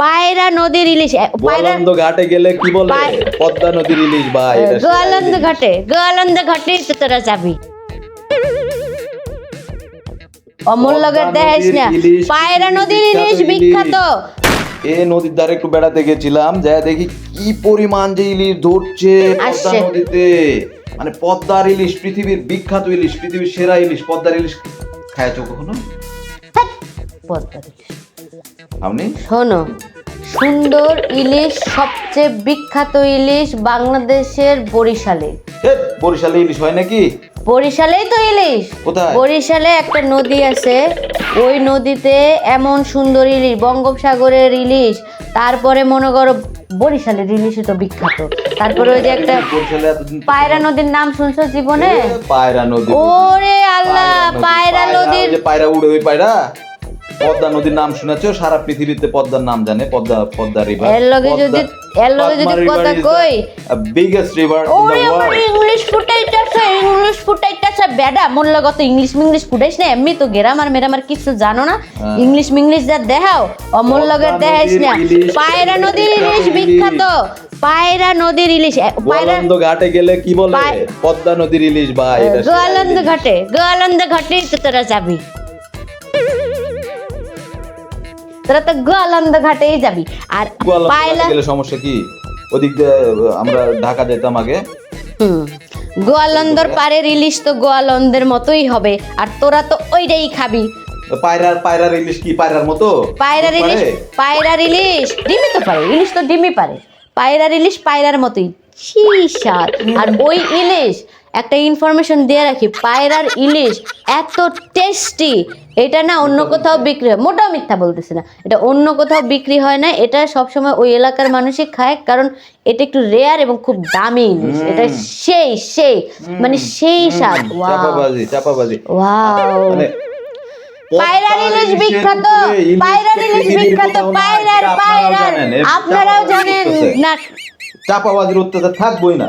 পায়রা নদীর ইলিশ গোয়ালন্দ ঘাটে গেলে কি বলে? পদ্মা নদীর ইলিশ ভাই। গোয়ালন্দ ঘাটে তো তোরা যাবি। অমূল্যকের দেখাইস না, পায়রা নদীর ইলিশ বিখ্যাত। এই নদীর ধারে একটু বেড়াতে গেছিলাম, যা দেখি কি পরিমাণ যে ইলিশ ধরছে পদ্মা নদীতে। মানে পদ্মার ইলিশ পৃথিবীর বিখ্যাত ইলিশ, পৃথিবীর সেরা ইলিশ। পদ্মার ইলিশ খাইছো কখনো? পদ্মার ইলিশ আপনি শোনো, সুন্দর ইলিশ, সবচেয়ে বিখ্যাত ইলিশ বাংলাদেশের বরিশালে। বরিশালে ইলিশ হয় নাকি? বরিশালেই তো ইলিশ। কোথায়? বরিশালে একটা নদী আছে, ওই নদীতে এমন সুন্দর ইলিশ, বঙ্গোপসাগরের ইলিশ। তারপরে মনে করো বরিশালের ইলিশই তো বিখ্যাত। তারপরে ওই যে একটা পায়রা নদীর নাম শুনছো জীবনে? পায়রা নদী, ওরে আল্লাহ, পায়রা নদীর পায়রা উড়ে, ওই পায়রা। পদ্মা নদীর নাম শুনেছো? সারা পৃথিবীতে পদ্মার নাম জানে, পদ্মা রিভার। এর লগে যদি কথা কই, বিগেস্ট রিভার ইন ওরে দ্য আমার ওয়ার্ল্ড। ইংলিশ ফুটাইতাছে বেডা। মূল্যগত ইংলিশ ফুটাইস না, এমনি তো গ্রামার মেরামার কিছু জানো না। ইংলিশ যা দেখাও, অমূল্যগের দেখাইস না। পায়রা নদীর ইলিশ বিখ্যাত, পায়রা নদীর ইলিশ। গোয়ালন্দ ঘাটে গেলে কি বলে? পদ্মা নদীর ইলিশ ভাই। গোয়ালন্দ ঘাটে তো তোরা যাবি। তোরা তো গোয়ালন্দ ঘাটেই যাবি। আর পায়রা গেলে সমস্যা কি? ওদিক দিয়ে আমরা ঢাকা যেতাম আগে। গোয়ালন্দর পাড়ের ইলিশ তো গোয়ালন্দের মতোই হবে, আর তোরা তো ওইটাই খাবি। পায়রার ইলিশ কি পায়রার মতো? পায়রার ইলিশ ডিমই তো পারে, ইলিশ তো ডিমই পারে। পায়রার ইলিশ পায়রার মতোই ছি স্বাদ। আর ওই ইলিশ একটা ইনফরমেশন দিয়ে রাখি, পায়রার ইলিশ এত টেস্টি, এটা না অন্য কোথাও বিক্রি হয়। মোটাও মিথ্যা বলতেছি না, এটা অন্য কোথাও বিক্রি হয় না। এটা সবসময় ওই এলাকার মানুষই খায়, কারণ এটা একটু রেয়ার এবং খুব দামি ইলিশ। এটা সেই মানে সেই স্বাদ। চাপাবাজি। ওয়াও, মানে পায়রার ইলিশ বিখ্যাত, পায়রার আপনারাও জানেন না। চাপাবাজির অত্যাচার থাকবোই না।